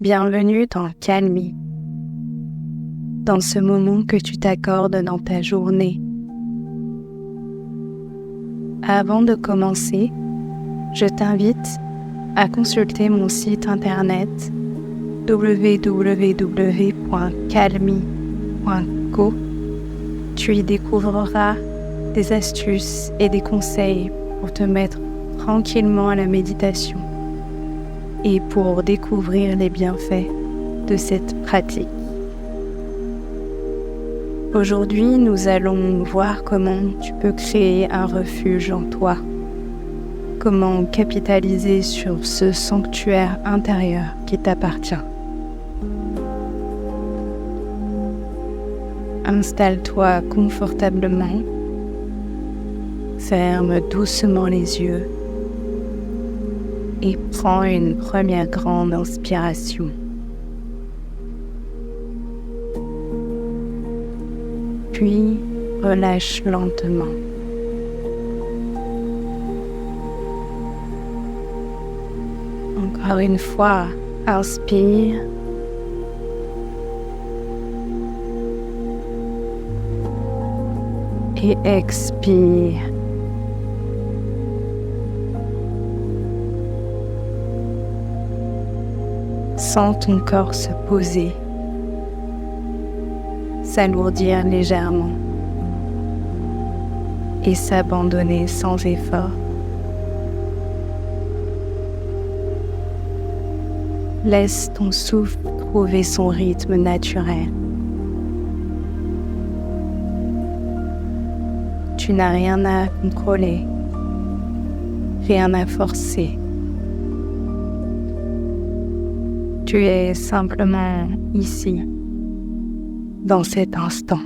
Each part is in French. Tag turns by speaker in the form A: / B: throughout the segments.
A: Bienvenue dans Calmie, dans ce moment que tu t'accordes dans ta journée. Avant de commencer, je t'invite à consulter mon site internet www.calmie.co. Tu y découvriras des astuces et des conseils pour te mettre tranquillement à la méditation et pour découvrir les bienfaits de cette pratique. Aujourd'hui, nous allons voir comment tu peux créer un refuge en toi, comment capitaliser sur ce sanctuaire intérieur qui t'appartient. Installe-toi confortablement, ferme doucement les yeux et prends une première grande inspiration. Puis relâche lentement. Encore une fois, inspire. Et expire. Sens ton corps se poser, s'alourdir légèrement et s'abandonner sans effort. Laisse ton souffle trouver son rythme naturel. Tu n'as rien à contrôler, rien à forcer. Tu es simplement ici, dans cet instant.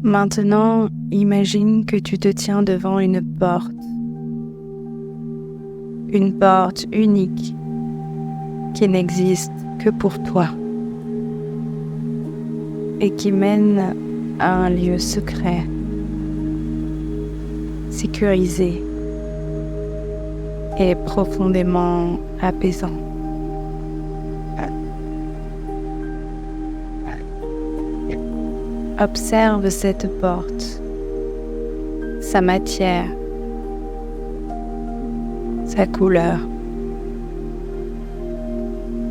A: Maintenant, imagine que tu te tiens devant une porte unique qui n'existe que pour toi et qui mène à un lieu secret, sécurisé et profondément apaisant. Observe cette porte, sa matière, sa couleur,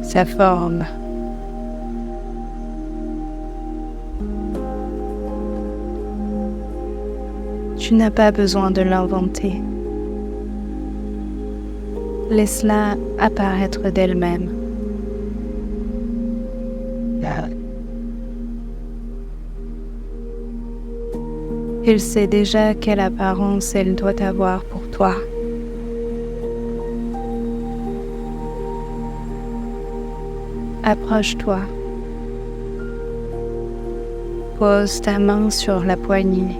A: sa forme. Tu n'as pas besoin de l'inventer. Laisse-la apparaître d'elle-même. Il sait déjà quelle apparence elle doit avoir pour toi. Approche-toi. Pose ta main sur la poignée.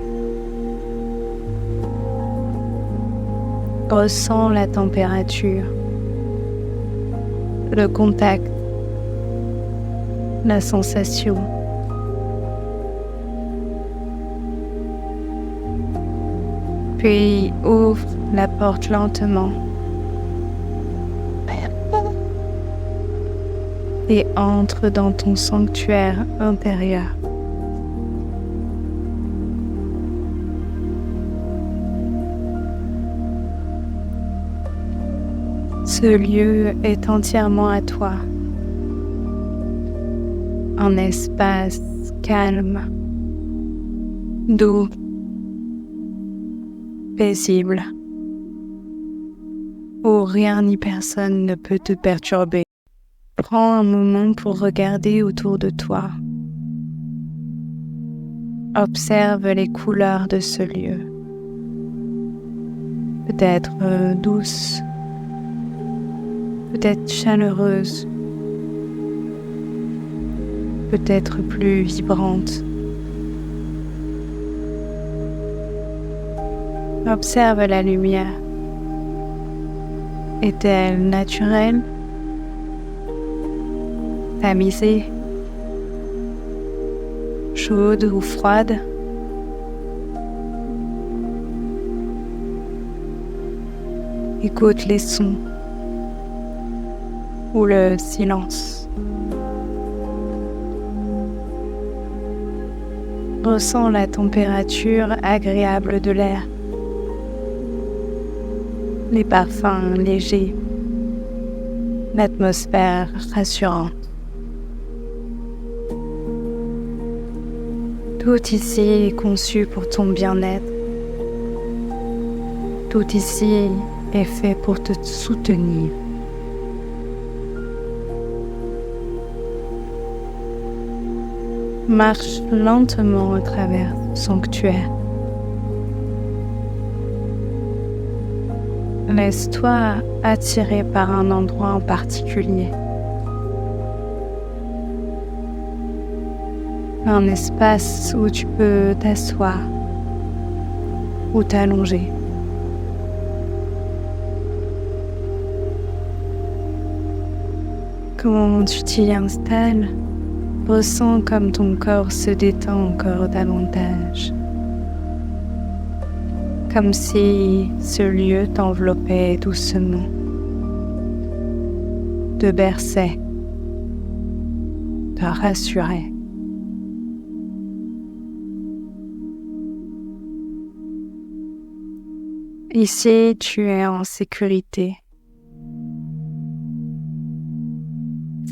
A: Ressens la température, le contact, la sensation. Puis ouvre la porte lentement et entre dans ton sanctuaire intérieur. Ce lieu est entièrement à toi, un espace calme, doux, paisible, où rien ni personne ne peut te perturber. Prends un moment pour regarder autour de toi. Observe les couleurs de ce lieu. Peut-être douces, peut-être chaleureuse, peut-être plus vibrante. Observe la lumière. Est-elle naturelle, tamisée, chaude ou froide? Écoute les sons ou le silence. Ressens la température agréable de l'air, les parfums légers, l'atmosphère rassurante. Tout ici est conçu pour ton bien-être. Tout ici est fait pour te soutenir. Marche lentement à travers le sanctuaire. Laisse-toi attirer par un endroit en particulier. Un espace où tu peux t'asseoir ou t'allonger. Quand tu t'y installes, ressens comme ton corps se détend encore davantage. Comme si ce lieu t'enveloppait doucement, te berçait, te rassurait. Ici, tu es en sécurité.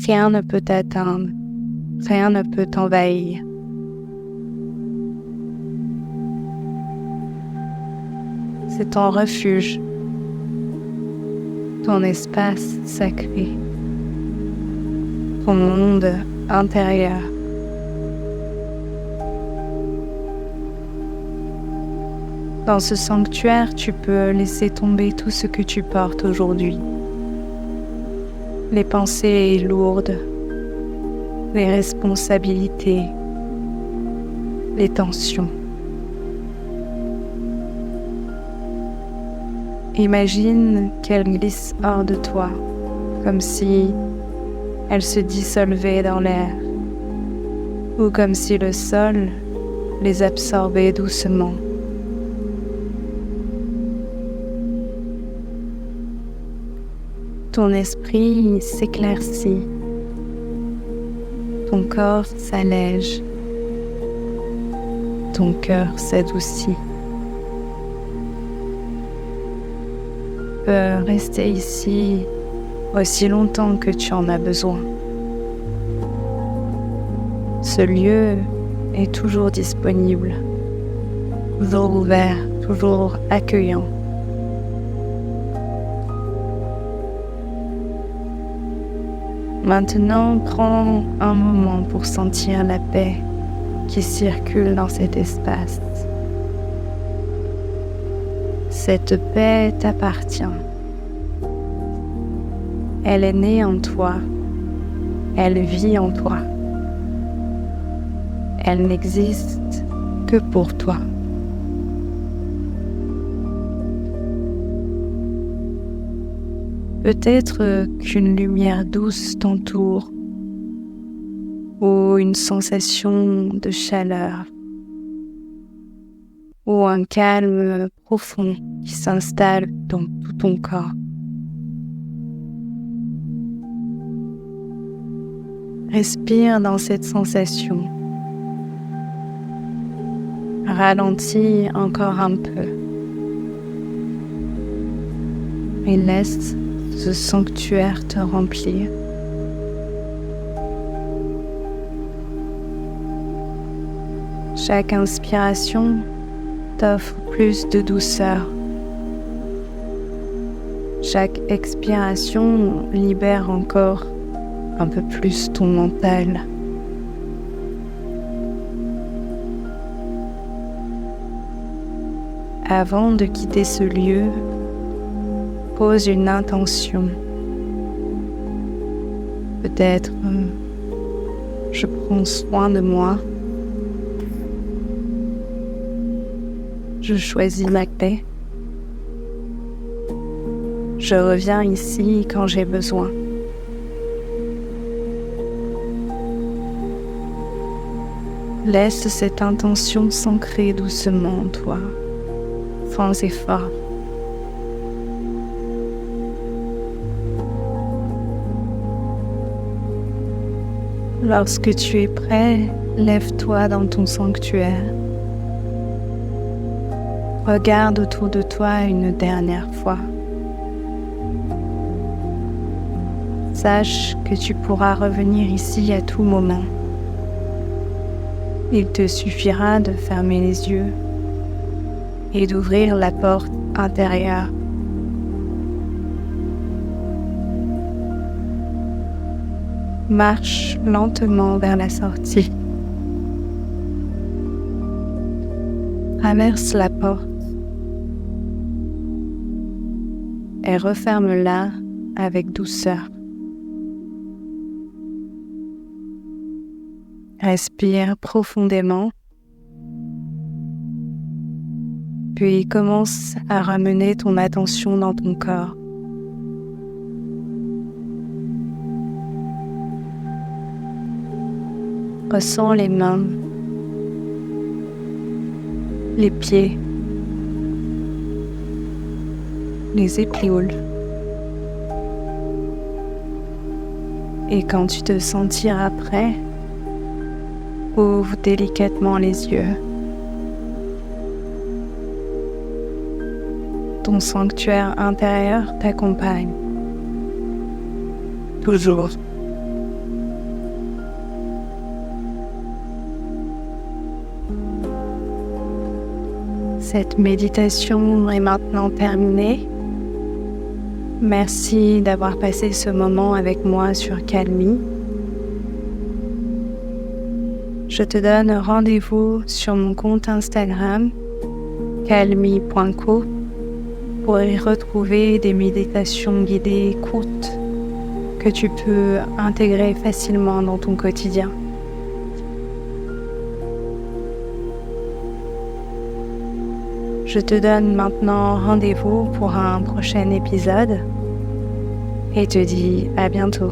A: Rien ne peut t'atteindre, rien ne peut t'envahir. C'est ton refuge, ton espace sacré, ton monde intérieur. Dans ce sanctuaire, tu peux laisser tomber tout ce que tu portes aujourd'hui. Les pensées lourdes, les responsabilités, les tensions. Imagine qu'elles glissent hors de toi, comme si elles se dissolvaient dans l'air, ou comme si le sol les absorbait doucement. Ton esprit s'éclaircit, ton corps s'allège, ton cœur s'adoucit. Tu peux rester ici aussi longtemps que tu en as besoin. Ce lieu est toujours disponible, toujours ouvert, toujours accueillant. Maintenant, prends un moment pour sentir la paix qui circule dans cet espace. Cette paix t'appartient. Elle est née en toi. Elle vit en toi. Elle n'existe que pour toi. Peut-être qu'une lumière douce t'entoure ou une sensation de chaleur ou un calme profond qui s'installe dans tout ton corps. Respire dans cette sensation. Ralentis encore un peu et laisse ce sanctuaire te remplir. Chaque inspiration t'offre plus de douceur. Chaque expiration libère encore un peu plus ton mental. Avant de quitter ce lieu, pose une intention. Peut-être je prends soin de moi. Je choisis ma paix. Je reviens ici quand j'ai besoin. Laisse cette intention s'ancrer doucement en toi, sans effort. Lorsque tu es prêt, lève-toi dans ton sanctuaire. Regarde autour de toi une dernière fois. Sache que tu pourras revenir ici à tout moment. Il te suffira de fermer les yeux et d'ouvrir la porte intérieure. Marche lentement vers la sortie. Traverse la porte et referme-la avec douceur. Respire profondément, puis commence à ramener ton attention dans ton corps. Ressens les mains, les pieds, les épaules. Et quand tu te sentiras prêt, ouvre délicatement les yeux. Ton sanctuaire intérieur t'accompagne. Toujours. Cette méditation est maintenant terminée. Merci d'avoir passé ce moment avec moi sur Calmy. Je te donne rendez-vous sur mon compte Instagram, calmy.co, pour y retrouver des méditations guidées courtes que tu peux intégrer facilement dans ton quotidien. Je te donne maintenant rendez-vous pour un prochain épisode et te dis à bientôt.